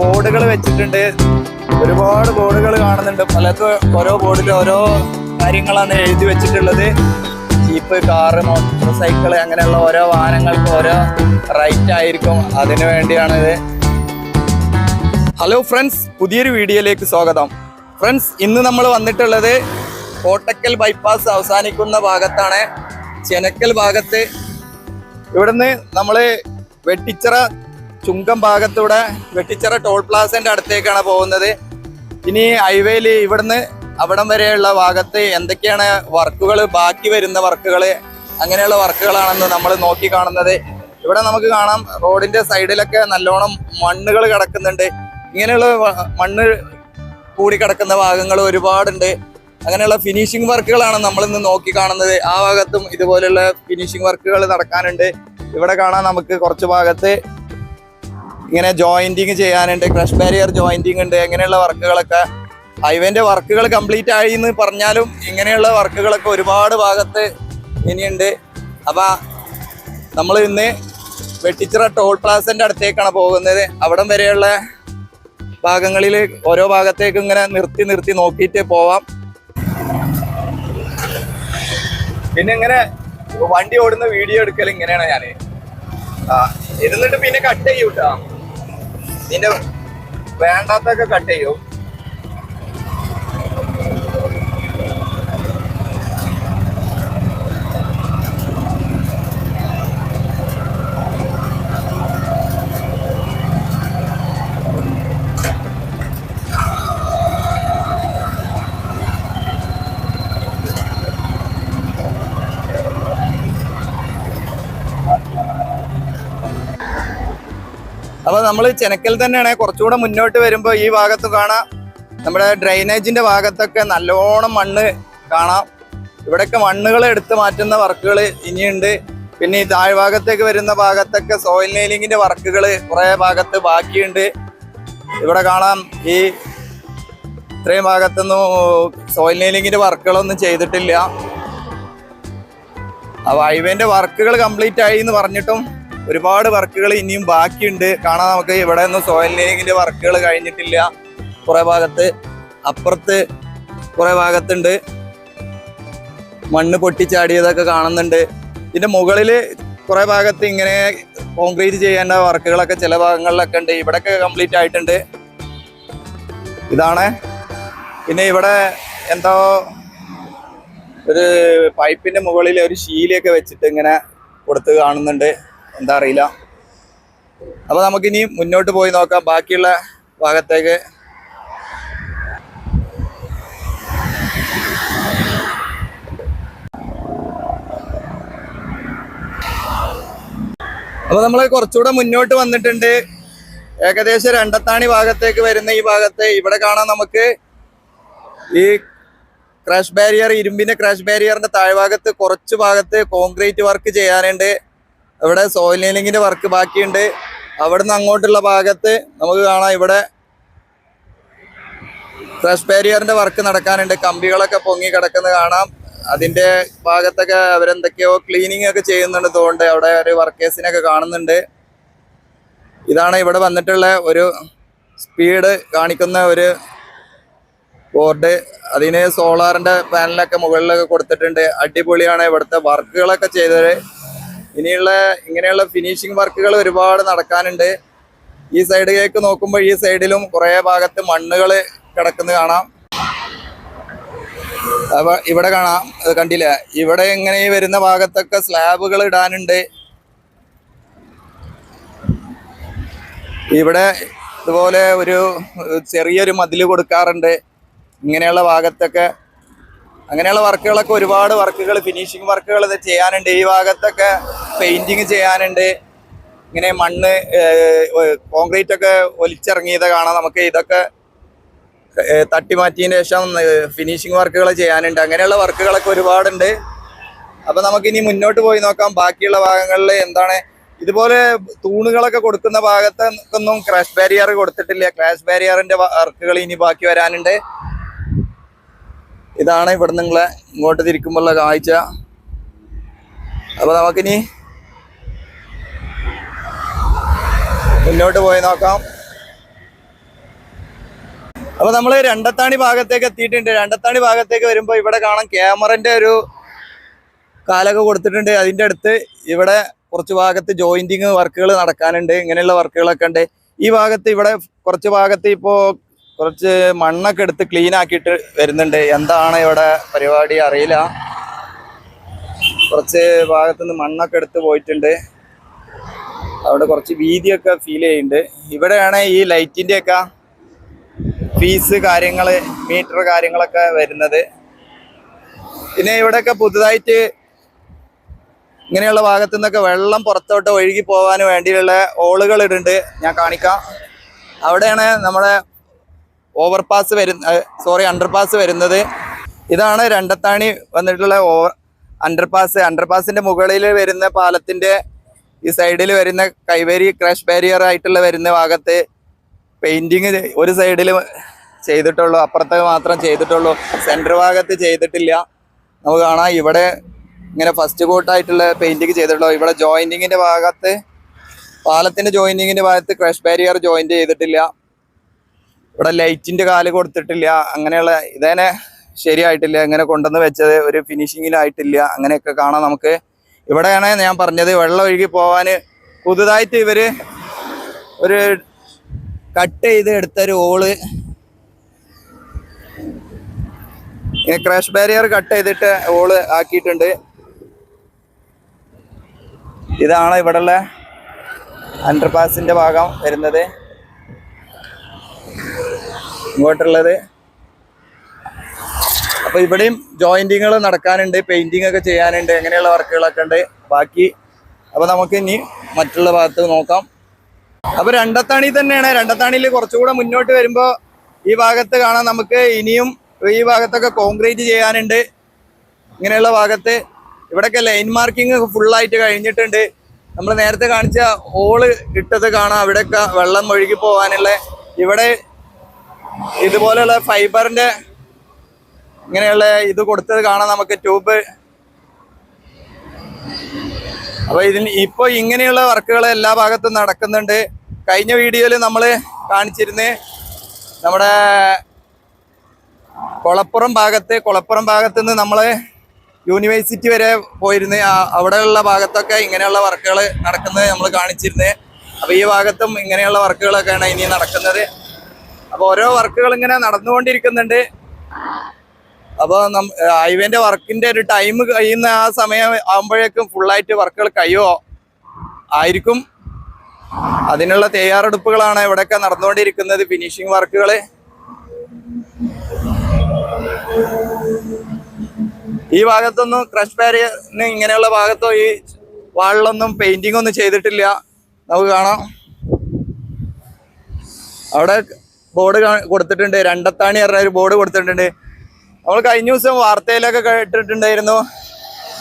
ബോർഡുകൾ വെച്ചിട്ടുണ്ട്. ഒരുപാട് ബോർഡുകൾ കാണുന്നുണ്ട്. പലതും ഓരോ ബോർഡിലും ഓരോ കാര്യങ്ങളാണ് എഴുതി വെച്ചിട്ടുള്ളത്. ജീപ്പ്, കാറ്, മോട്ടോർ സൈക്കിള് അങ്ങനെയുള്ള ഓരോ വാഹനങ്ങൾക്ക് ഓരോ റൈറ്റ് ആയിരിക്കും. അതിനു വേണ്ടിയാണിത്. ഹലോ ഫ്രണ്ട്സ്, പുതിയൊരു വീഡിയോയിലേക്ക് സ്വാഗതം. ഫ്രണ്ട്സ്, ഇന്ന് നമ്മൾ വന്നിട്ടുള്ളത് കോട്ടക്കൽ ബൈപ്പാസ് അവസാനിക്കുന്ന ഭാഗത്താണ്. ചെനക്കൽ ഭാഗത്ത് ഇവിടുന്ന് നമ്മൾ വെട്ടിച്ചിറ ചുങ്കം ഭാഗത്തൂടെ വെട്ടിച്ചിറ ടോൾ പ്ലാസന്റെ അടുത്തേക്കാണ് പോകുന്നത്. ഇനി ഹൈവേയിൽ ഇവിടുന്ന് അവിടം വരെയുള്ള ഭാഗത്ത് എന്തൊക്കെയാണ് വർക്കുകൾ, ബാക്കി വരുന്ന വർക്കുകൾ, അങ്ങനെയുള്ള വർക്കുകളാണെന്ന് നമ്മൾ നോക്കി കാണുന്നത്. ഇവിടെ നമുക്ക് കാണാം റോഡിന്റെ സൈഡിലൊക്കെ നല്ലോണം മണ്ണുകൾ കിടക്കുന്നുണ്ട്. ഇങ്ങനെയുള്ള മണ്ണ് കൂടി കിടക്കുന്ന ഭാഗങ്ങൾ ഒരുപാടുണ്ട്. അങ്ങനെയുള്ള ഫിനിഷിംഗ് വർക്കുകളാണ് നമ്മളിന്ന് നോക്കി കാണുന്നത്. ആ ഭാഗത്തും ഇതുപോലെയുള്ള ഫിനിഷിംഗ് വർക്കുകൾ നടക്കാനുണ്ട്. ഇവിടെ കാണാൻ നമുക്ക് കുറച്ച് ഭാഗത്ത് ഇങ്ങനെ ജോയിന്റിങ് ചെയ്യാനുണ്ട്, ക്രഷ് ബാരിയർ ജോയിന്റിങ് ഉണ്ട്. അങ്ങനെയുള്ള വർക്കുകളൊക്കെ ഹൈവേന്റെ വർക്കുകൾ കംപ്ലീറ്റ് ആയി എന്ന് പറഞ്ഞാലും ഇങ്ങനെയുള്ള വർക്കുകളൊക്കെ ഒരുപാട് ഭാഗത്ത് ഇനിയുണ്ട്. അപ്പൊ നമ്മൾ ഇന്ന് വെട്ടിച്ചിറ ടോൾ പ്ലാസന്റെ അടുത്തേക്കാണ് പോകുന്നത്. അവിടം വരെയുള്ള ഭാഗങ്ങളിൽ ഓരോ ഭാഗത്തേക്ക് ഇങ്ങനെ നിർത്തി നോക്കിയിട്ട് പോവാം. പിന്നെ ഇങ്ങനെ വണ്ടി ഓടുന്ന വീഡിയോ എടുക്കൽ ഇങ്ങനെയാണ് ഞാന്. ഇരുന്നിട്ട് പിന്നെ കട്ട് ചെയ്യും കേട്ടോ. ഇതിന്റെ വേണ്ടാത്തൊക്കെ കട്ട് ചെയ്യും. അപ്പൊ നമ്മൾ ചെനക്കൽ തന്നെയാണ്. കുറച്ചുകൂടെ മുന്നോട്ട് വരുമ്പോൾ ഈ ഭാഗത്ത് കാണാം നമ്മുടെ ഡ്രെയിനേജിന്റെ ഭാഗത്തൊക്കെ നല്ലോണം മണ്ണ് കാണാം. ഇവിടെയൊക്കെ മണ്ണുകൾ എടുത്ത് മാറ്റുന്ന വർക്കുകൾ ഇനിയുണ്ട്. പിന്നെ ഈ താഴ്ഭാഗത്തേക്ക് വരുന്ന ഭാഗത്തൊക്കെ സോയിൽ നെയിലിങ്ങിന്റെ വർക്കുകൾ കുറെ ഭാഗത്ത് ബാക്കിയുണ്ട്. ഇവിടെ കാണാം ഈ ഇത്രയും ഭാഗത്തൊന്നും സോയിൽ നെയിലിങ്ങിന്റെ വർക്കുകളൊന്നും ചെയ്തിട്ടില്ല. അപ്പൊ ഹൈവേന്റെ വർക്കുകൾ കംപ്ലീറ്റ് ആയി എന്ന് പറഞ്ഞിട്ടും ഒരുപാട് വർക്കുകൾ ഇനിയും ബാക്കിയുണ്ട്. കാണാൻ നമുക്ക് ഇവിടെ ഒന്നും സോയിൽ നെയിലിങ്ങിന്റെ വർക്കുകൾ കഴിഞ്ഞിട്ടില്ല. കുറെ ഭാഗത്ത് അപ്പുറത്ത് കുറെ ഭാഗത്തുണ്ട് മണ്ണ് പൊട്ടിച്ചാടിയതൊക്കെ കാണുന്നുണ്ട്. ഇതിന്റെ മുകളില് കുറെ ഭാഗത്ത് ഇങ്ങനെ കോൺക്രീറ്റ് ചെയ്യേണ്ട വർക്കുകളൊക്കെ ചില ഭാഗങ്ങളിലൊക്കെ ഉണ്ട്. ഇവിടെയൊക്കെ കംപ്ലീറ്റ് ആയിട്ടുണ്ട്. ഇതാണ്. പിന്നെ ഇവിടെ എന്തോ ഒരു പൈപ്പിന്റെ മുകളിൽ ഒരു ശീലയൊക്കെ വെച്ചിട്ട് ഇങ്ങനെ കൊടുത്ത് കാണുന്നുണ്ട്. എന്താ അറിയില്ല. അപ്പൊ നമുക്കിനി മുന്നോട്ട് പോയി നോക്കാം ബാക്കിയുള്ള ഭാഗത്തേക്ക്. അപ്പൊ നമ്മൾ കുറച്ചുകൂടെ മുന്നോട്ട് വന്നിട്ടുണ്ട്. ഏകദേശം രണ്ടത്താണി ഭാഗത്തേക്ക് വരുന്ന ഈ ഭാഗത്ത് ഇവിടെ കാണാൻ നമുക്ക് ഈ ക്രാഷ് ബാരിയർ, ഇരുമ്പിന്റെ ക്രാഷ് ബാരിയറിന്റെ താഴ്ഭാഗത്ത് കുറച്ച് ഭാഗത്ത് കോൺക്രീറ്റ് വർക്ക് ചെയ്യാനുണ്ട്. ഇവിടെ സോയിൽ നെയിലിങ്ങിന്റെ വർക്ക് ബാക്കിയുണ്ട്. അവിടുന്ന് അങ്ങോട്ടുള്ള ഭാഗത്ത് നമുക്ക് കാണാം ഇവിടെ ക്രാഷ് ബാരിയറിന്റെ വർക്ക് നടക്കാനുണ്ട്. കമ്പികളൊക്കെ പൊങ്ങി കിടക്കുന്നത് കാണാം. അതിന്റെ ഭാഗത്തൊക്കെ അവരെന്തൊക്കെയോ ക്ലീനിങ് ഒക്കെ ചെയ്യുന്നുണ്ട് തോന്നുന്നുണ്ട്. അവിടെ ഒരു വർക്കേഴ്സിനൊക്കെ കാണുന്നുണ്ട്. ഇതാണ് ഇവിടെ വന്നിട്ടുള്ള ഒരു സ്പീഡ് കാണിക്കുന്ന ഒരു ബോർഡ്. അതിന് സോളാറിന്റെ പാനലൊക്കെ മുകളിലൊക്കെ കൊടുത്തിട്ടുണ്ട്. അടിപൊളിയാണ് ഇവിടുത്തെ വർക്കുകളൊക്കെ ചെയ്തത്. ഇനിയുള്ള ഇങ്ങനെയുള്ള ഫിനിഷിംഗ് വർക്കുകൾ ഒരുപാട് നടക്കാനുണ്ട്. ഈ സൈഡിലേക്ക് നോക്കുമ്പോൾ ഈ സൈഡിലും കുറെ ഭാഗത്ത് മണ്ണുകൾ കിടക്കുന്നത് കാണാം. അപ്പൊ ഇവിടെ കാണാം, കണ്ടില്ല, ഇവിടെ ഇങ്ങനെ ഈ വരുന്ന ഭാഗത്തൊക്കെ സ്ലാബുകൾ ഇടാനുണ്ട്. ഇവിടെ ഇതുപോലെ ഒരു ചെറിയൊരു മതിൽ കൊടുക്കാറുണ്ട്. ഇങ്ങനെയുള്ള ഭാഗത്തൊക്കെ അങ്ങനെയുള്ള വർക്കുകളൊക്കെ ഒരുപാട് വർക്കുകൾ, ഫിനിഷിംഗ് വർക്കുകൾ ഇത് ചെയ്യാനുണ്ട്. ഈ ഭാഗത്തൊക്കെ പെയിന്റിങ് ചെയ്യാനുണ്ട്. ഇങ്ങനെ മണ്ണ് കോൺക്രീറ്റ് ഒക്കെ ഒലിച്ചിറങ്ങിയത് കാണാം നമുക്ക്. ഇതൊക്കെ തട്ടി മാറ്റിയതിന് ശേഷം ഫിനിഷിംഗ് വർക്കുകൾ ചെയ്യാനുണ്ട്. അങ്ങനെയുള്ള വർക്കുകളൊക്കെ ഒരുപാടുണ്ട്. അപ്പൊ നമുക്കിനി മുന്നോട്ട് പോയി നോക്കാം ബാക്കിയുള്ള ഭാഗങ്ങളിൽ എന്താണ്. ഇതുപോലെ തൂണുകളൊക്കെ കൊടുക്കുന്ന ഭാഗത്തൊന്നും ക്രാഷ് ബാരിയർ കൊടുത്തിട്ടില്ല. ക്രാഷ് ബാരിയറിന്റെ വർക്കുകൾ ഇനി ബാക്കി വരാനുണ്ട്. ഇതാണ് ഇവിടെ നിങ്ങളെ ഇങ്ങോട്ട് തിരിക്കുമ്പോഴുള്ള കാഴ്ച. അപ്പൊ നമുക്കിനി മുന്നോട്ട് പോയി നോക്കാം. അപ്പൊ നമ്മള് രണ്ടത്താണി ഭാഗത്തേക്ക് എത്തിയിട്ടുണ്ട്. രണ്ടത്താണി ഭാഗത്തേക്ക് വരുമ്പോ ഇവിടെ കാണാം ക്യാമറന്റെ ഒരു കാലൊക്കെ കൊടുത്തിട്ടുണ്ട്. അതിന്റെ അടുത്ത് ഇവിടെ കുറച്ച് ഭാഗത്ത് ജോയിന്റിങ് വർക്കുകൾ നടക്കാനുണ്ട്. ഇങ്ങനെയുള്ള വർക്കുകളൊക്കെ ഉണ്ട്. ഈ ഭാഗത്ത് ഇവിടെ കുറച്ച് ഭാഗത്ത് ഇപ്പോ കുറച്ച് മണ്ണൊക്കെ എടുത്ത് ക്ലീൻ ആക്കിയിട്ട് വരുന്നുണ്ട്. എന്താണ് ഇവിടെ പരിപാടി അറിയില്ല. കുറച്ച് ഭാഗത്തുനിന്ന് മണ്ണൊക്കെ എടുത്ത് പോയിട്ടുണ്ട്. അവിടെ കുറച്ച് വീതിയൊക്കെ ഫീൽ ചെയ്യുന്നുണ്ട്. ഇവിടെയാണ് ഈ ലൈറ്റിന്റെ ഒക്കെ ഫീസ് കാര്യങ്ങള് മീറ്റർ കാര്യങ്ങളൊക്കെ വരുന്നത്. പിന്നെ ഇവിടെയൊക്കെ പുതുതായിട്ട് ഇങ്ങനെയുള്ള ഭാഗത്തു നിന്നൊക്കെ വെള്ളം പുറത്തോട്ട് ഒഴുകി പോകാൻ വേണ്ടിയുള്ള ഓളുകൾ ഇടുന്നുണ്ട്. ഞാൻ കാണിക്കാം. അവിടെയാണ് നമ്മുടെ ഓവർപാസ് അണ്ടർപാസ് വരുന്നത്. ഇതാണ് രണ്ടത്താണി വന്നിട്ടുള്ള അണ്ടർപാസിന്റെ മുകളിൽ വരുന്ന പാലത്തിന്റെ ഈ സൈഡിൽ വരുന്ന കൈവരി ക്രാഷ് ബാരിയർ ആയിട്ടുള്ള വരുന്ന ഭാഗത്ത് പെയിന്റിങ് ഒരു സൈഡിൽ ചെയ്തിട്ടുള്ളൂ, അപ്പുറത്ത് മാത്രം ചെയ്തിട്ടുള്ളൂ. സെന്റർ ഭാഗത്ത് ചെയ്തിട്ടില്ല. നമുക്ക് കാണാം ഇവിടെ ഇങ്ങനെ ഫസ്റ്റ് കോട്ടായിട്ടുള്ള പെയിന്റിങ് ചെയ്തിട്ടുള്ളൂ. ഇവിടെ ജോയിന്റിങ്ങിന്റെ ഭാഗത്ത് പാലത്തിന്റെ ജോയിന്റിങ്ങിന്റെ ഭാഗത്ത് ക്രാഷ് ബാരിയർ ജോയിന്റ് ചെയ്തിട്ടില്ല. ഇവിടെ ലൈറ്റിന്റെ കാല് കൊടുത്തിട്ടില്ല. അങ്ങനെയുള്ള ഇതന്നെ ശരിയായിട്ടില്ല. ഇങ്ങനെ കൊണ്ടുവന്ന് വെച്ചത് ഒരു ഫിനിഷിങ്ങിലായിട്ടില്ല. അങ്ങനെയൊക്കെ കാണാം നമുക്ക്. ഇവിടെയാണ് ഞാൻ പറഞ്ഞത് വെള്ളം ഒഴുകി പോവാന് പുതുതായിട്ട് ഇവര് ഒരു കട്ട് ചെയ്ത് എടുത്തൊരു ഓള് ക്രാഷ് ബാരിയർ കട്ട് ചെയ്തിട്ട് ഓള് ആക്കിയിട്ടുണ്ട്. ഇതാണ് ഇവിടെയുള്ള അണ്ടർപാസിന്റെ ഭാഗം വരുന്നത്. ഇങ്ങോട്ടുള്ളത് അപ്പൊ ഇവിടെയും ജോയിന്റിങ്ങൾ നടക്കാനുണ്ട്, പെയിന്റിങ് ഒക്കെ ചെയ്യാനുണ്ട്, അങ്ങനെയുള്ള വർക്കുകളൊക്കെ ഉണ്ട് ബാക്കി. അപ്പൊ നമുക്ക് ഇനി മറ്റുള്ള ഭാഗത്ത് നോക്കാം. അപ്പൊ രണ്ടത്താണി തന്നെയാണ്. രണ്ടത്താണിയിൽ കുറച്ചുകൂടെ മുന്നോട്ട് വരുമ്പോ ഈ ഭാഗത്ത് കാണാൻ നമുക്ക് ഇനിയും ഈ ഭാഗത്തൊക്കെ കോൺക്രീറ്റ് ചെയ്യാനുണ്ട്. ഇങ്ങനെയുള്ള ഭാഗത്ത് ഇവിടെയൊക്കെ ലൈൻ മാർക്കിംഗ് ഫുള്ളായിട്ട് കഴിഞ്ഞിട്ടുണ്ട്. നമ്മൾ നേരത്തെ കാണിച്ച ഓള് ഇട്ടത് കാണാം. അവിടെയൊക്കെ വെള്ളം ഒഴുകി പോകാനുള്ള ഇവിടെ ഇതുപോലെയുള്ള ഫൈബറിന്റെ ഇങ്ങനെയുള്ള ഇത് കൊടുത്തത് കാണാം നമുക്ക്, ട്യൂബ്. അപ്പൊ ഇപ്പൊ ഇങ്ങനെയുള്ള വർക്കുകൾ എല്ലാ ഭാഗത്തും നടക്കുന്നുണ്ട്. കഴിഞ്ഞ വീഡിയോയിൽ നമ്മൾ കാണിച്ചിരുന്നു നമ്മുടെ കൊളപ്പുറം ഭാഗത്ത് നിന്ന് നമ്മള് യൂണിവേഴ്സിറ്റി വരെ പോയിരുന്ന് അവിടെയുള്ള ഭാഗത്തൊക്കെ ഇങ്ങനെയുള്ള വർക്കുകൾ നടക്കുന്നത് നമ്മൾ കാണിച്ചിരുന്നത്. അപ്പൊ ഈ ഭാഗത്തും ഇങ്ങനെയുള്ള വർക്കുകളൊക്കെയാണ് ഇനി നടക്കുന്നത്. അപ്പൊ ഓരോ വർക്കുകൾ ഇങ്ങനെ നടന്നുകൊണ്ടിരിക്കുന്നുണ്ട്. അപ്പൊ ഹൈവേന്റെ വർക്കിന്റെ ഒരു ടൈം കഴിയുന്ന ആ സമയം ആകുമ്പോഴേക്കും ഫുള്ളായിട്ട് വർക്കുകൾ കഴിയുമോ ആയിരിക്കും. അതിനുള്ള തയ്യാറെടുപ്പുകളാണ് ഇവിടെയൊക്കെ നടന്നുകൊണ്ടിരിക്കുന്നത്, ഫിനിഷിംഗ് വർക്കുകള്. ഈ ഭാഗത്തൊന്നും ക്രഷ് ബാരിയറിന് ഇങ്ങനെയുള്ള ഭാഗത്തോ ഈ വാളിലൊന്നും പെയിന്റിംഗ് ഒന്നും ചെയ്തിട്ടില്ല. നമുക്ക് കാണാം അവിടെ ബോർഡ് കൊടുത്തിട്ടുണ്ട്. രണ്ടത്താണി പറഞ്ഞ ഒരു ബോർഡ് കൊടുത്തിട്ടുണ്ട്. നമ്മൾ കഴിഞ്ഞ ദിവസം വാർത്തയിലൊക്കെ കേട്ടിട്ടുണ്ടായിരുന്നു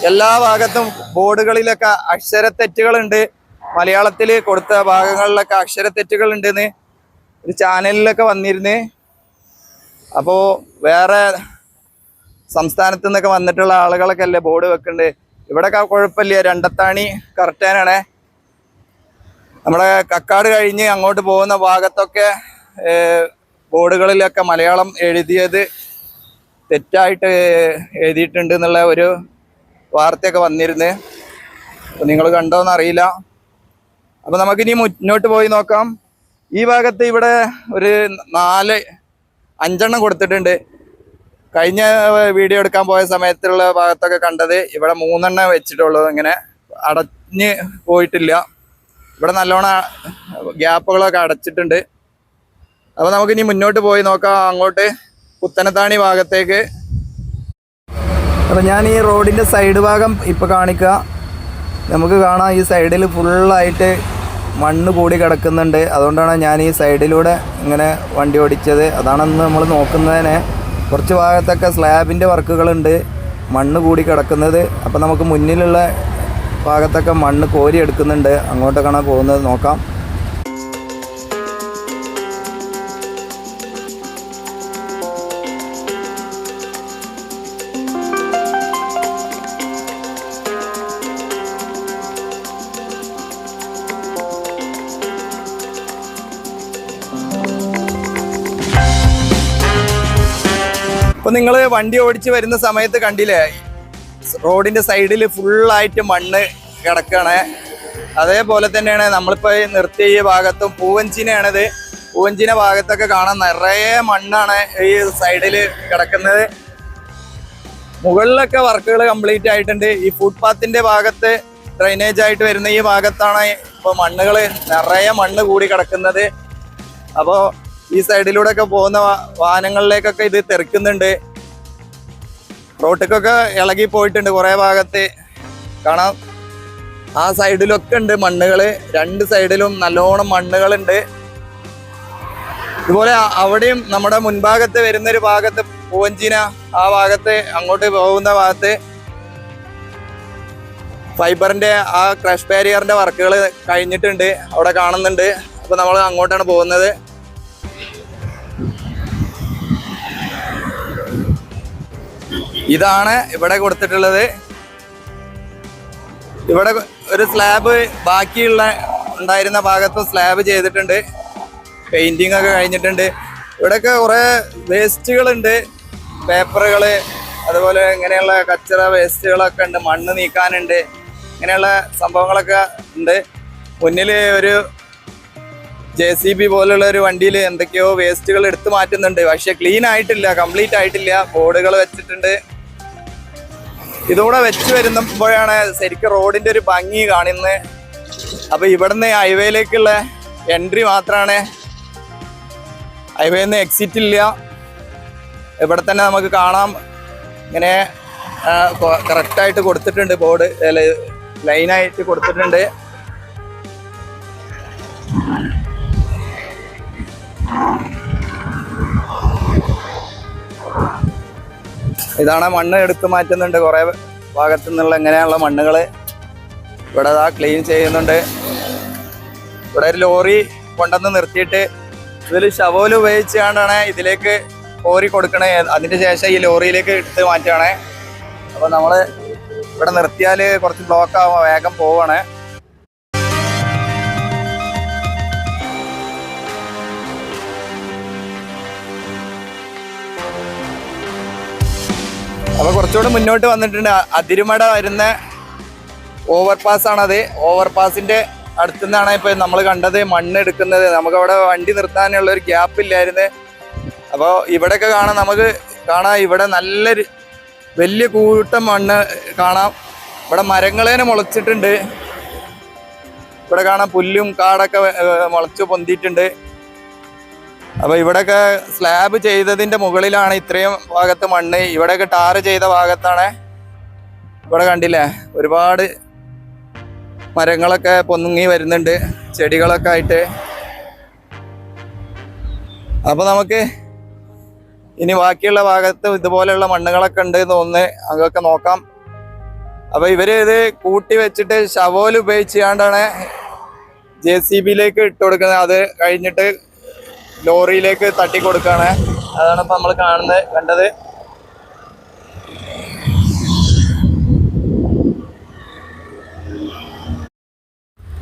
എല്ലാ ഭാഗത്തും ബോർഡുകളിലൊക്കെ അക്ഷരത്തെറ്റുകളുണ്ട്. മലയാളത്തിൽ കൊടുത്ത ഭാഗങ്ങളിലൊക്കെ അക്ഷരത്തെറ്റുകൾ ഉണ്ടെന്ന് ഒരു ചാനലിലൊക്കെ വന്നിരുന്നു. അപ്പോൾ വേറെ സംസ്ഥാനത്തു നിന്നൊക്കെ വന്നിട്ടുള്ള ആളുകളൊക്കെ അല്ലേ ബോർഡ് വെക്കുന്നുണ്ട്. ഇവിടെയൊക്കെ കുഴപ്പമില്ല. രണ്ടത്താണി കറക്റ്റാനാണ്. നമ്മുടെ കക്കാട് കഴിഞ്ഞ് അങ്ങോട്ട് പോകുന്ന ഭാഗത്തൊക്കെ ബോർഡുകളിലൊക്കെ മലയാളം എഴുതിയത് തെറ്റായിട്ട് എഴുതിയിട്ടുണ്ട് എന്നുള്ള ഒരു വാർത്തയൊക്കെ വന്നിരുന്നു. അപ്പോൾ നിങ്ങൾ കണ്ടോന്ന് അറിയില്ല. അപ്പോൾ നമുക്കിനി മുന്നോട്ട് പോയി നോക്കാം. ഈ ഭാഗത്ത് ഇവിടെ ഒരു 5 കൊടുത്തിട്ടുണ്ട്. കഴിഞ്ഞ വീഡിയോ എടുക്കാൻ പോയ സമയത്തുള്ള ഭാഗത്തൊക്കെ കണ്ടത് ഇവിടെ 3 വെച്ചിട്ടുള്ളൂ. ഇങ്ങനെ അടഞ്ഞ് പോയിട്ടില്ല. ഇവിടെ നല്ലോണം ഗ്യാപ്പുകളൊക്കെ അടച്ചിട്ടുണ്ട്. അപ്പോൾ നമുക്കിനി മുന്നോട്ട് പോയി നോക്കാം അങ്ങോട്ട് പുത്തനത്താണി ഭാഗത്തേക്ക്. അപ്പോൾ ഞാൻ ഈ റോഡിൻ്റെ സൈഡ് ഭാഗം ഇപ്പോൾ കാണിക്കുക. നമുക്ക് കാണാം ഈ സൈഡിൽ ഫുള്ളായിട്ട് മണ്ണ് കൂടി കിടക്കുന്നുണ്ട്. അതുകൊണ്ടാണ് ഞാൻ ഈ സൈഡിലൂടെ ഇങ്ങനെ വണ്ടി ഓടിച്ചത്. അതാണെന്ന് നമ്മൾ നോക്കുന്നതിന് കുറച്ച് ഭാഗത്തൊക്കെ സ്ലാബിൻ്റെ വർക്കുകളുണ്ട്, മണ്ണ് കൂടി കിടക്കുന്നത്. അപ്പോൾ നമുക്ക് മുന്നിലുള്ള ഭാഗത്തൊക്കെ മണ്ണ് കോരി എടുക്കുന്നുണ്ട്. അങ്ങോട്ടൊക്കെയാണ് പോകുന്നത്, നോക്കാം. ഇപ്പൊ നിങ്ങൾ വണ്ടി ഓടിച്ച് വരുന്ന സമയത്ത് കണ്ടില്ലേ, റോഡിന്റെ സൈഡിൽ ഫുള്ളായിട്ട് മണ്ണ് കിടക്കാണ്. അതേപോലെ തന്നെയാണ് നമ്മളിപ്പോ നിർത്തിയ ഈ ഭാഗത്തും പൂവഞ്ചിനാണിത്. പൂവഞ്ചിന ഭാഗത്തൊക്കെ കാണാൻ നിറയെ മണ്ണാണ് ഈ സൈഡില് കിടക്കുന്നത്. മുകളിലൊക്കെ വർക്കുകൾ കംപ്ലീറ്റ് ആയിട്ടുണ്ട്. ഈ ഫുട്പാത്തിന്റെ ഭാഗത്ത് ഡ്രെയിനേജ് ആയിട്ട് വരുന്ന ഈ ഭാഗത്താണ് ഇപ്പൊ മണ്ണുകള് നിറയെ മണ്ണ് കൂടി കിടക്കുന്നത്. അപ്പോ ഈ സൈഡിലൂടെ ഒക്കെ പോകുന്ന വാഹനങ്ങളിലേക്കൊക്കെ ഇത് തെറിക്കുന്നുണ്ട്. റോട്ടിക്കൊക്കെ ഇളകി പോയിട്ടുണ്ട് കുറെ ഭാഗത്ത് കാണാം. ആ സൈഡിലൊക്കെ ഉണ്ട് മണ്ണുകള്, രണ്ട് സൈഡിലും നല്ലോണം മണ്ണുകളുണ്ട്. ഇതുപോലെ അവിടെയും നമ്മുടെ മുൻഭാഗത്ത് വരുന്നൊരു ഭാഗത്ത് പൂവഞ്ചിന, ആ ഭാഗത്ത് അങ്ങോട്ട് പോകുന്ന ഭാഗത്ത് ഫൈബറിന്റെ ആ ക്രഷ് ബാരിയറിന്റെ വർക്കുകൾ കഴിഞ്ഞിട്ടുണ്ട്, അവിടെ കാണുന്നുണ്ട്. അപ്പൊ നമ്മൾ അങ്ങോട്ടാണ് പോകുന്നത്. ഇതാണ് ഇവിടെ കൊടുത്തിട്ടുള്ളത്. ഇവിടെ ഒരു സ്ലാബ് ബാക്കിയുള്ള ഉണ്ടായിരുന്ന ഭാഗത്തും സ്ലാബ് ചെയ്തിട്ടുണ്ട്, പെയിന്റിങ് ഒക്കെ കഴിഞ്ഞിട്ടുണ്ട്. ഇവിടെയൊക്കെ കുറെ വേസ്റ്റുകളുണ്ട്, പേപ്പറുകള്, അതുപോലെ ഇങ്ങനെയുള്ള കച്ചറ വേസ്റ്റുകളൊക്കെ ഉണ്ട്, മണ്ണ് നീക്കാനുണ്ട്, ഇങ്ങനെയുള്ള സംഭവങ്ങളൊക്കെ ഉണ്ട്. മുന്നിൽ ഒരു JCB പോലുള്ള ഒരു വണ്ടിയിൽ എന്തൊക്കെയോ വേസ്റ്റുകൾ എടുത്തു മാറ്റുന്നുണ്ട്. പക്ഷെ ക്ലീൻ ആയിട്ടില്ല, കംപ്ലീറ്റ് ആയിട്ടില്ല. ബോർഡുകൾ വെച്ചിട്ടുണ്ട്. ഇതൂടെ വെച്ച് വരുമ്പോഴാണ് ശരിക്കും റോഡിന്റെ ഒരു ഭംഗി കാണുന്നത്. അപ്പൊ ഇവിടുന്ന് ഹൈവേയിലേക്കുള്ള എൻട്രി മാത്രമാണ്, ഹൈവേന്ന് എക്സിറ്റ് ഇല്ല. ഇവിടെ തന്നെ നമുക്ക് കാണാം, ഇങ്ങനെ കറക്റ്റായിട്ട് കൊടുത്തിട്ടുണ്ട്, ബോർഡ് ലൈനായിട്ട് കൊടുത്തിട്ടുണ്ട്. ഇതാണ് മണ്ണ് എടുത്തു മാറ്റുന്നുണ്ട് കുറെ ഭാഗത്തു നിന്നുള്ള ഇങ്ങനെയുള്ള മണ്ണുകള് ഇവിടെ ക്ലീൻ ചെയ്യുന്നുണ്ട്. ഇവിടെ ഒരു ലോറി കൊണ്ടുവന്ന് നിർത്തിയിട്ട് ഇതിൽ ഷവോല് ഉപയോഗിച്ചാണ് ഇതിലേക്ക് കോരി കൊടുക്കണേ. അതിന് ശേഷം ഈ ലോറിയിലേക്ക് എടുത്ത് മാറ്റുകയാണ്. അപ്പൊ നമ്മള് ഇവിടെ നിർത്തിയാൽ കുറച്ച് ബ്ലോക്ക് ആവുക, വേഗം പോവാണ്. അപ്പൊ കുറച്ചുകൂടെ മുന്നോട്ട് വന്നിട്ടുണ്ട്. അതിരുമട വരുന്ന ഓവർപാസ് ആണത്. ഓവർപാസിന്റെ അടുത്തു നിന്നാണ് ഇപ്പൊ നമ്മൾ കണ്ടത് മണ്ണ് എടുക്കുന്നത്. നമുക്കവിടെ വണ്ടി നിർത്താനുള്ള ഒരു ഗ്യാപ്പ് ഇല്ലായിരുന്നു. അപ്പോൾ ഇവിടെയൊക്കെ കാണാം, നമുക്ക് കാണാം ഇവിടെ നല്ലൊരു വലിയ കൂട്ടം മണ്ണ് കാണാം. ഇവിടെ മരങ്ങളേനെ മുളച്ചിട്ടുണ്ട്. ഇവിടെ കാണാം പുല്ലും കാടൊക്കെ മുളച്ചു പൊന്തിയിട്ടുണ്ട്. അപ്പൊ ഇവിടെയൊക്കെ സ്ലാബ് ചെയ്തതിന്റെ മുകളിലാണ് ഇത്രയും ഭാഗത്ത് മണ്ണ്. ഇവിടെയൊക്കെ ടാറ് ചെയ്ത ഭാഗത്താണ്. ഇവിടെ കണ്ടില്ലേ, ഒരുപാട് മരങ്ങളൊക്കെ പൊങ്ങി വരുന്നുണ്ട്, ചെടികളൊക്കെ ആയിട്ട്. അപ്പൊ നമുക്ക് ഇനി ബാക്കിയുള്ള ഭാഗത്ത് ഇതുപോലെയുള്ള മണ്ണുകളൊക്കെ ഉണ്ട് തോന്നുന്നു, അതൊക്കെ നോക്കാം. അപ്പൊ ഇവര് ഇത് കൂട്ടി വെച്ചിട്ട് ഷവോല് ഉപയോഗിച്ചാണ്ടാണ് JCBയിലേക്ക് ഇട്ട് കൊടുക്കുന്നത്. അത് കഴിഞ്ഞിട്ട് ലോറിയിലേക്ക് തട്ടി കൊടുക്കുകയാണ്. അതാണ് ഇപ്പൊ നമ്മൾ കണ്ടത്.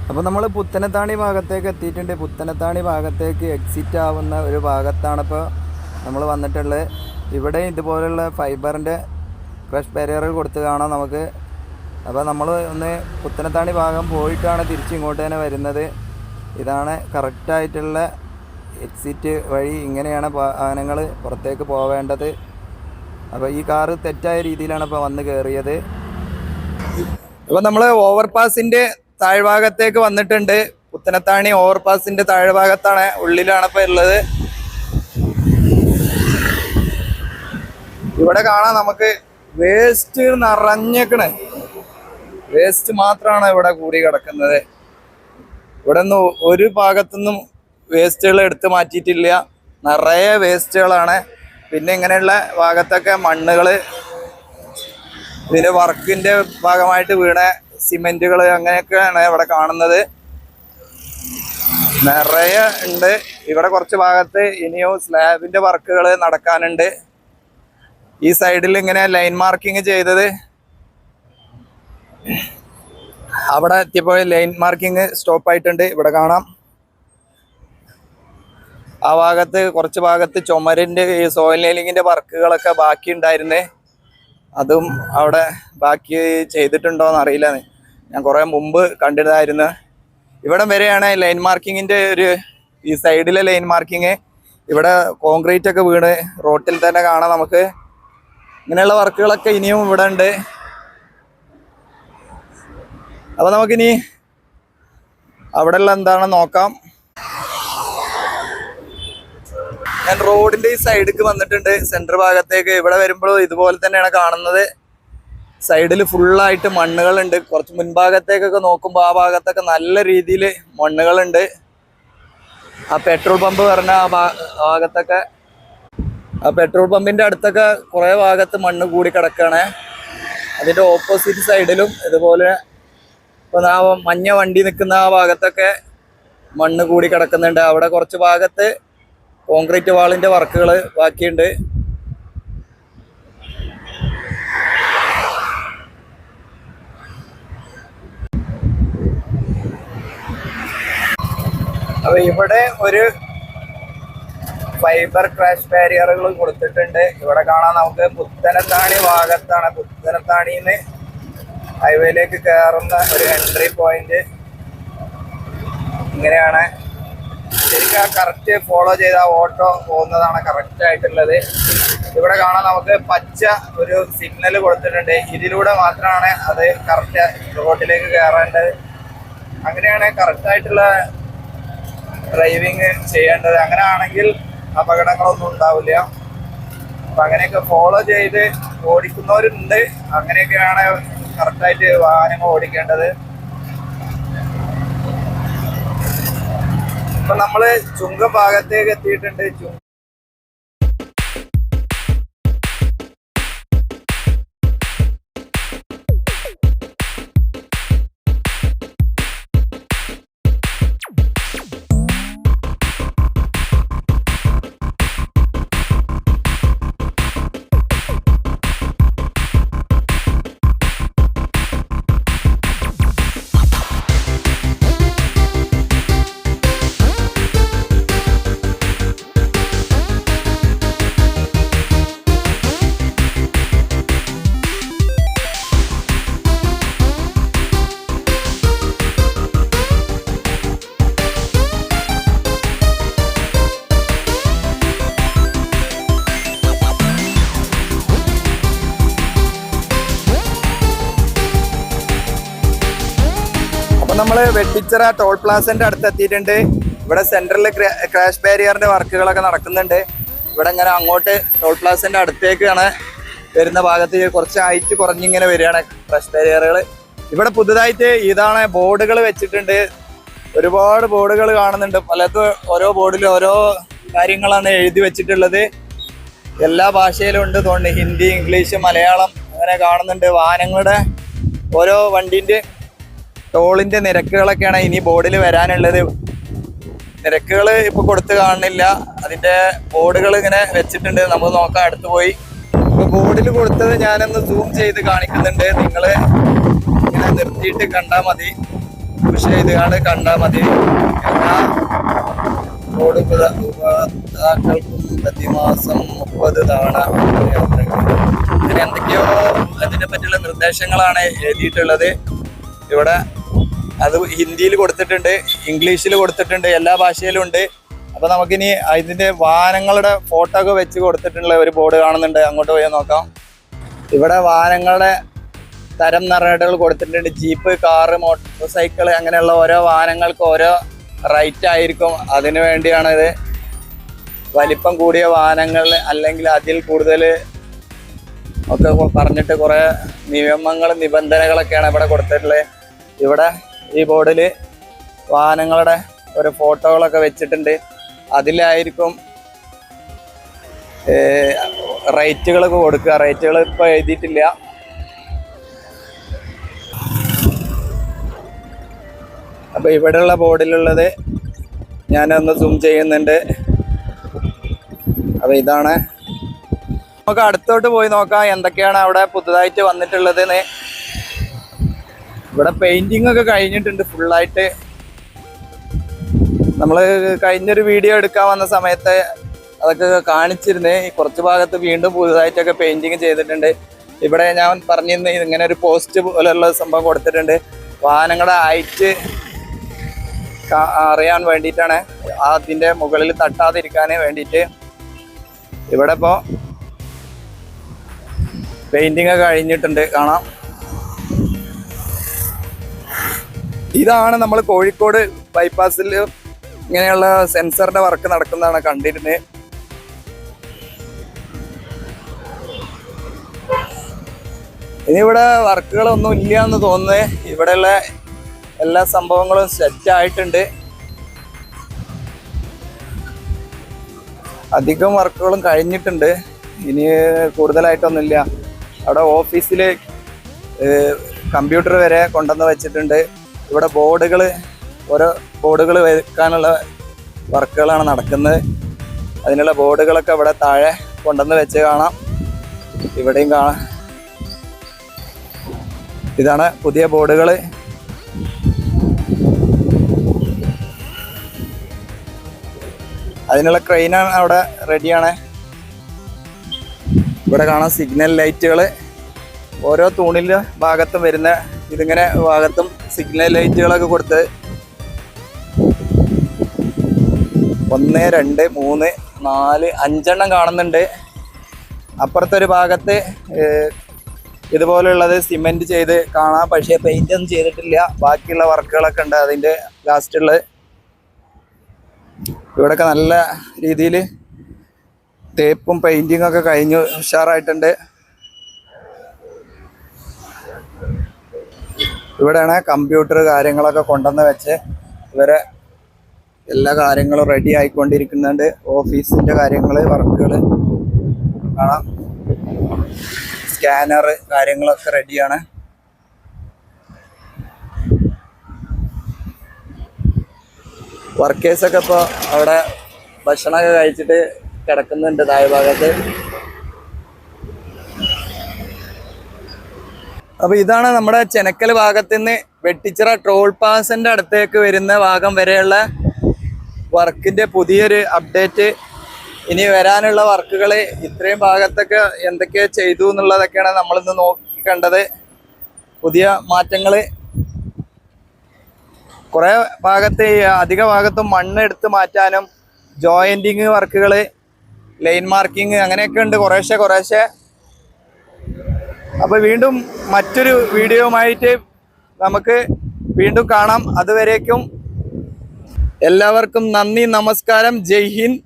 അപ്പോൾ നമ്മൾ പുത്തനത്താണി ഭാഗത്തേക്ക് എത്തിയിട്ടുണ്ട്. പുത്തനത്താണി ഭാഗത്തേക്ക് എക്സിറ്റ് ആവുന്ന ഒരു ഭാഗത്താണ് ഇപ്പോൾ നമ്മൾ വന്നിട്ടുള്ളത്. ഇവിടെ ഇതുപോലുള്ള ഫൈബറിൻ്റെ ക്രഷ് ബാരിയറുകൾ കൊടുത്ത് കാണാം നമുക്ക്. അപ്പോൾ നമ്മൾ ഒന്ന് പുത്തനത്താണി ഭാഗം പോയിട്ടാണ് തിരിച്ച് ഇങ്ങോട്ട് തന്നെ വരുന്നത്. ഇതാണ് കറക്റ്റായിട്ടുള്ള എക്സിറ്റ് വഴി. ഇങ്ങനെയാണ് വാഹനങ്ങൾ പുറത്തേക്ക് പോവേണ്ടത്. അപ്പോൾ ഈ കാറ് തെറ്റായ രീതിയിലാണ് ഇപ്പോൾ വന്ന് കയറിയത്. അപ്പോൾ നമ്മൾ ഓവർപാസിൻ്റെ താഴ്ഭാഗത്തേക്ക് വന്നിട്ടുണ്ട്. പുത്തനത്താണി ഓവർപാസിൻ്റെ താഴ്ഭാഗത്താണ്, ഉള്ളിലാണ് ഇപ്പോൾ ഉള്ളത്. ഇവിടെ കാണാം നമുക്ക് വേസ്റ്റ് നിറഞ്ഞേക്കണേ. വേസ്റ്റ് മാത്രമാണ് ഇവിടെ കൂടി കിടക്കുന്നത്. ഇവിടെ നിന്ന് ഒരു ഭാഗത്തുനിന്നും വേസ്റ്റുകൾ എടുത്ത് മാറ്റിയിട്ടില്ല, നിറയെ വേസ്റ്റുകളാണ്. പിന്നെ ഇങ്ങനെയുള്ള ഭാഗത്തൊക്കെ മണ്ണുകൾ, ഇതിൻ്റെ വർക്കിൻ്റെ ഭാഗമായിട്ട് വീണ സിമെന്റുകൾ, അങ്ങനെയൊക്കെയാണ് ഇവിടെ കാണുന്നത്. നിറയെ ഉണ്ട്. ഇവിടെ കുറച്ച് ഭാഗത്ത് ഇനിയും സ്ലാബിന്റെ വർക്കുകൾ നടക്കാനുണ്ട്. ഈ സൈഡിൽ ഇങ്ങനെ ലൈൻ മാർക്കിങ് ചെയ്തത്, അവിടെ എത്തിയപ്പോൾ ലൈൻ മാർക്കിങ് സ്റ്റോപ്പ് ആയിട്ടുണ്ട്. ഇവിടെ കാണാം. ആ ഭാഗത്ത് കുറച്ച് ഭാഗത്ത് ചുമരിൻ്റെ ഈ സോയിൽ നെയിലിങ്ങിൻ്റെ വർക്കുകളൊക്കെ ബാക്കി ഉണ്ടായിരുന്നേ. അതും അവിടെ ബാക്കി ചെയ്തിട്ടുണ്ടോയെന്ന് അറിയില്ല. ഞാൻ കുറേ മുമ്പ് കണ്ടിട്ടായിരുന്നു. ഇവിടം വരെയാണ് ലൈൻ മാർക്കിങ്ങിൻ്റെ ഈ സൈഡിലെ ലൈൻ മാർക്കിങ്. ഇവിടെ കോൺക്രീറ്റ് ഒക്കെ വീണ് റോട്ടിൽ തന്നെ കാണാം നമുക്ക്. ഇങ്ങനെയുള്ള വർക്കുകളൊക്കെ ഇനിയും ഇവിടെ ഉണ്ട്. അപ്പോൾ നമുക്കിനി അവിടെയുള്ള എന്താണെന്ന് നോക്കാം. ഞാൻ റോഡിൻ്റെ ഈ സൈഡിലേക്ക് വന്നിട്ടുണ്ട്, സെൻറ്റർ ഭാഗത്തേക്ക്. ഇവിടെ വരുമ്പോഴും ഇതുപോലെ തന്നെയാണ് കാണുന്നത്. സൈഡിൽ ഫുള്ളായിട്ട് മണ്ണുകളുണ്ട്. കുറച്ച് മുൻഭാഗത്തേക്കൊക്കെ നോക്കുമ്പോൾ ആ ഭാഗത്തൊക്കെ നല്ല രീതിയിൽ മണ്ണുകളുണ്ട്. ആ പെട്രോൾ പമ്പ് പറഞ്ഞ ആ ഭാഗത്തൊക്കെ, ആ പെട്രോൾ പമ്പിൻ്റെ അടുത്തൊക്കെ കുറേ ഭാഗത്ത് മണ്ണ് കൂടി കിടക്കുകയാണ്. അതിൻ്റെ ഓപ്പോസിറ്റ് സൈഡിലും ഇതുപോലെ ഇപ്പം ആ മഞ്ഞ വണ്ടി നിൽക്കുന്ന ആ ഭാഗത്തൊക്കെ മണ്ണ് കൂടി കിടക്കുന്നുണ്ട്. അവിടെ കുറച്ച് ഭാഗത്ത് കോൺക്രീറ്റ് വാളിൻ്റെ വർക്കുകൾ ബാക്കിയുണ്ട്. അപ്പോൾ ഇവിടെ ഒരു ഫൈബർ ക്രാഷ് ബാരിയറുകൾ കൊടുത്തിട്ടുണ്ട്. ഇവിടെ കാണാൻ നമുക്ക് പുത്തനത്താണി ഭാഗത്താണ്. പുത്തനത്താണിന്ന് ഹൈവേയിലേക്ക് കയറുന്ന ഒരു എൻട്രി പോയിന്റ് ഇങ്ങനെയാണ്. ശരിക്കും ആ കറക്റ്റ് ഫോളോ ചെയ്ത ഓട്ടോ പോകുന്നതാണ് കറക്റ്റ് ആയിട്ടുള്ളത്. ഇവിടെ കാണാൻ നമുക്ക് പച്ച ഒരു സിഗ്നൽ കൊടുത്തിട്ടുണ്ട്. ഇതിലൂടെ മാത്രമാണ് അത് കറക്റ്റ് റോഡിലേക്ക് കയറേണ്ടത്. അങ്ങനെയാണ് കറക്റ്റായിട്ടുള്ള ഡ്രൈവിങ് ചെയ്യേണ്ടത്. അങ്ങനെ ആണെങ്കിൽ അപകടങ്ങളൊന്നും ഉണ്ടാവില്ല. അപ്പം അങ്ങനെയൊക്കെ ഫോളോ ചെയ്ത് ഓടിക്കുന്നവരുണ്ട്. അങ്ങനെയൊക്കെയാണ് കറക്റ്റായിട്ട് വാഹനങ്ങൾ ഓടിക്കേണ്ടത്. ഇപ്പം നമ്മൾ ചുങ്കം ഭാഗത്തേക്ക് എത്തിയിട്ടുണ്ട്. നമ്മൾ വെട്ടിച്ചിറ ടോൾ പ്ലാസന്റെ അടുത്ത് എത്തിയിട്ടുണ്ട്. ഇവിടെ സെൻട്രലിൽ ക്രാഷ് ബാരിയറിന്റെ വർക്കുകളൊക്കെ നടക്കുന്നുണ്ട്. ഇവിടെ ഇങ്ങനെ അങ്ങോട്ട് ടോൾ പ്ലാസന്റെ അടുത്തേക്കാണ് വരുന്ന ഭാഗത്ത് കുറച്ച് ഹൈറ്റ് കുറഞ്ഞിങ്ങനെ വരികയാണ് ക്രാഷ് ബാരിയറുകൾ. ഇവിടെ പുതുതായിട്ട് ഇതാണ് ബോർഡുകൾ വെച്ചിട്ടുണ്ട്. ഒരുപാട് ബോർഡുകൾ കാണുന്നുണ്ട്. പലതും ഓരോ ബോർഡിലും ഓരോ കാര്യങ്ങളാണ് എഴുതി വെച്ചിട്ടുള്ളത്. എല്ലാ ഭാഷയിലും ഉണ്ട് തോന്നുന്നു. ഹിന്ദി, ഇംഗ്ലീഷ്, മലയാളം അങ്ങനെ കാണുന്നുണ്ട്. വാഹനങ്ങളുടെ ഓരോ വണ്ടീൻ്റെ ടോളിൻ്റെ നിരക്കുകളൊക്കെയാണ് ഇനി ബോർഡിൽ വരാനുള്ളത്. നിരക്കുകൾ ഇപ്പോൾ കൊടുത്ത് കാണുന്നില്ല. അതിൻ്റെ ബോർഡുകൾ ഇങ്ങനെ വെച്ചിട്ടുണ്ട്. നമുക്ക് നോക്കാം അടുത്ത് പോയി. ഇപ്പോൾ ബോർഡിൽ കൊടുത്തത് ഞാനൊന്ന് സൂം ചെയ്ത് കാണിക്കുന്നുണ്ട്. നിങ്ങൾ ഇങ്ങനെ നിർത്തിയിട്ട് കണ്ടാൽ മതി, പുഷ് ചെയ്ത് കണ്ടാൽ മതി. എല്ലാ റോഡ് ഉപഭോക്താക്കൾക്കും പ്രതിമാസം 30 തവണ അങ്ങനെ എന്തൊക്കെയോ അതിനെ പറ്റിയുള്ള നിർദ്ദേശങ്ങളാണ് എഴുതിയിട്ടുള്ളത്. ഇവിടെ അത് ഹിന്ദിയിൽ കൊടുത്തിട്ടുണ്ട്, ഇംഗ്ലീഷിൽ കൊടുത്തിട്ടുണ്ട്, എല്ലാ ഭാഷയിലും ഉണ്ട്. അപ്പോൾ നമുക്കിനി ഇതിൻ്റെ വാഹനങ്ങളുടെ ഫോട്ടോ ഒക്കെ വെച്ച് കൊടുത്തിട്ടുള്ള ഒരു ബോർഡ് കാണുന്നുണ്ട്. അങ്ങോട്ട് പോയി നോക്കാം. ഇവിടെ വാഹനങ്ങളുടെ തരം നിറകൾ കൊടുത്തിട്ടുണ്ട്. ജീപ്പ്, കാറ്, മോട്ടോർ സൈക്കിൾ അങ്ങനെയുള്ള ഓരോ വാഹനങ്ങൾക്ക് ഓരോ റൈറ്റ് ആയിരിക്കും. അതിനു വേണ്ടിയാണിത്. വലിപ്പം കൂടിയ വാഹനങ്ങൾ അല്ലെങ്കിൽ അതിൽ കൂടുതൽ ഒക്കെ പറഞ്ഞിട്ട് കുറേ നിയമങ്ങളും നിബന്ധനകളൊക്കെയാണ് ഇവിടെ കൊടുത്തിട്ടുള്ളത്. ഇവിടെ ഈ ബോർഡിൽ വാഹനങ്ങളുടെ ഒരു ഫോട്ടോകളൊക്കെ വെച്ചിട്ടുണ്ട്. അതിലായിരിക്കും റേറ്റുകളൊക്കെ കൊടുക്കുക. റേറ്റുകൾ ഇപ്പോൾ എഴുതിയിട്ടില്ല. അപ്പോൾ ഇവിടെയുള്ള ബോർഡിലുള്ളത് ഞാനൊന്ന് സൂം ചെയ്യുന്നുണ്ട്. അപ്പോൾ ഇതാണ്. നമുക്ക് അടുത്തോട്ട് പോയി നോക്കാം എന്തൊക്കെയാണ് അവിടെ പുതുതായിട്ട് വന്നിട്ടുള്ളതെന്ന്. ഇവിടെ പെയിന്റിംഗ് ഒക്കെ കഴിഞ്ഞിട്ടുണ്ട് ഫുള്ളായിട്ട്. നമ്മൾ കഴിഞ്ഞൊരു വീഡിയോ എടുക്കാൻ വന്ന സമയത്ത് അതൊക്കെ കാണിച്ചിരുന്നേ. ഈ കുറച്ച് ഭാഗത്ത് വീണ്ടും പുതുതായിട്ടൊക്കെ പെയിന്റിങ് ചെയ്തിട്ടുണ്ട്. ഇവിടെ ഞാൻ പറഞ്ഞിരുന്നു ഇങ്ങനെ ഒരു പോസ്റ്റ് പോലെയുള്ള സംഭവം കൊടുത്തിട്ടുണ്ട്. വാഹനങ്ങളുടെ ഹൈറ്റ് അറിയാൻ വേണ്ടിയിട്ടാണ്, അതിൻ്റെ മുകളിൽ തട്ടാതിരിക്കാൻ വേണ്ടിയിട്ട്. ഇവിടെ ഇപ്പോൾ പെയിന്റിങ് ഒക്കെ കഴിഞ്ഞിട്ടുണ്ട്, കാണാം. ഇതാണ് നമ്മൾ കോഴിക്കോട് ബൈപ്പാസിൽ ഇങ്ങനെയുള്ള സെൻസറിന്റെ വർക്ക് നടക്കുന്നതാണ് കണ്ടിരുന്നത്. ഇനി ഇവിടെ വർക്കുകളൊന്നും ഇല്ല എന്ന് തോന്നുന്നത്. ഇവിടെയുള്ള എല്ലാ സംഭവങ്ങളും സെറ്റ് ആയിട്ടുണ്ട്. അധികം വർക്കുകളും കഴിഞ്ഞിട്ടുണ്ട്. ഇനി കൂടുതലായിട്ടൊന്നുമില്ല. അവിടെ ഓഫീസിൽ കമ്പ്യൂട്ടർ വരെ കൊണ്ടുവന്ന് വെച്ചിട്ടുണ്ട്. ഇവിടെ ഓരോ ബോർഡുകൾ വെക്കാനുള്ള വർക്കുകളാണ് നടക്കുന്നത്. അതിനുള്ള ബോർഡുകളൊക്കെ ഇവിടെ താഴെ കൊണ്ടുവന്ന് വെച്ച് കാണാം. ഇവിടെയും കാണാം. ഇതാണ് പുതിയ ബോർഡുകൾ. അതിനുള്ള ക്രെയിനാണ് അവിടെ റെഡിയാണ്. ഇവിടെ കാണാം സിഗ്നൽ ലൈറ്റുകൾ ഓരോ തൂണിൻ്റെ ഭാഗത്തും വരുന്ന, ഇതിങ്ങനെ ഭാഗത്തും സിഗ്നൽ ലൈറ്റുകളൊക്കെ കൊടുത്ത് 1 2 3 4 5 കാണുന്നുണ്ട്. അപ്പുറത്തൊരു ഭാഗത്ത് ഇതുപോലെയുള്ളത് സിമെന്റ് ചെയ്ത് കാണാം. പക്ഷേ പെയിന്റ് ഒന്നും ചെയ്തിട്ടില്ല. ബാക്കിയുള്ള വർക്കുകളൊക്കെ ഉണ്ട് അതിൻ്റെ ലാസ്റ്റുള്ളത്. ഇവിടെയൊക്കെ നല്ല രീതിയിൽ തേപ്പും പെയിന്റിങ് ഒക്കെ കഴിഞ്ഞു, ഉഷാറായിട്ടുണ്ട്. ഇവിടെയാണ് കമ്പ്യൂട്ടർ കാര്യങ്ങളൊക്കെ കൊണ്ടുവന്ന് വെച്ച് ഇവരെ എല്ലാ കാര്യങ്ങളും റെഡി ആയിക്കൊണ്ടിരിക്കുന്നുണ്ട്. ഓഫീസിൻ്റെ കാര്യങ്ങൾ, വർക്കുകൾ കാണാം. സ്കാനർ കാര്യങ്ങളൊക്കെ റെഡിയാണ്. വർക്കേഴ്സൊക്കെ ഇപ്പോൾ അവിടെ ഭക്ഷണമൊക്കെ കഴിച്ചിട്ട് കിടക്കുന്നുണ്ട് താഴെ ഭാഗത്ത്. അപ്പോൾ ഇതാണ് നമ്മുടെ ചെനക്കൽ ഭാഗത്ത് നിന്ന് വെട്ടിച്ചിറ ടോൾ പാസിൻ്റെ അടുത്തേക്ക് വരുന്ന ഭാഗം വരെയുള്ള വർക്കിൻ്റെ പുതിയൊരു അപ്ഡേറ്റ്. ഇനി വരാനുള്ള വർക്കുകൾ ഇത്രയും ഭാഗത്തൊക്കെ എന്തൊക്കെ ചെയ്തു എന്നുള്ളതൊക്കെയാണ് നമ്മളിന്ന് നോക്കി കണ്ടത്. പുതിയ മാറ്റങ്ങൾ കുറേ ഭാഗത്ത്, അധിക ഭാഗത്തും മണ്ണ് എടുത്ത് മാറ്റാനും ജോയിൻറ്റിങ് വർക്കുകൾ, ലൈൻ മാർക്കിങ് അങ്ങനെയൊക്കെ ഉണ്ട് കുറേശ്ശെ. അപ്പോൾ വീണ്ടും മറ്റൊരു വീഡിയോയുമായിട്ട് നമുക്ക് വീണ്ടും കാണാം. അതുവരേക്കും എല്ലാവർക്കും നന്ദി, നമസ്കാരം, ജയ് ഹിന്ദ്.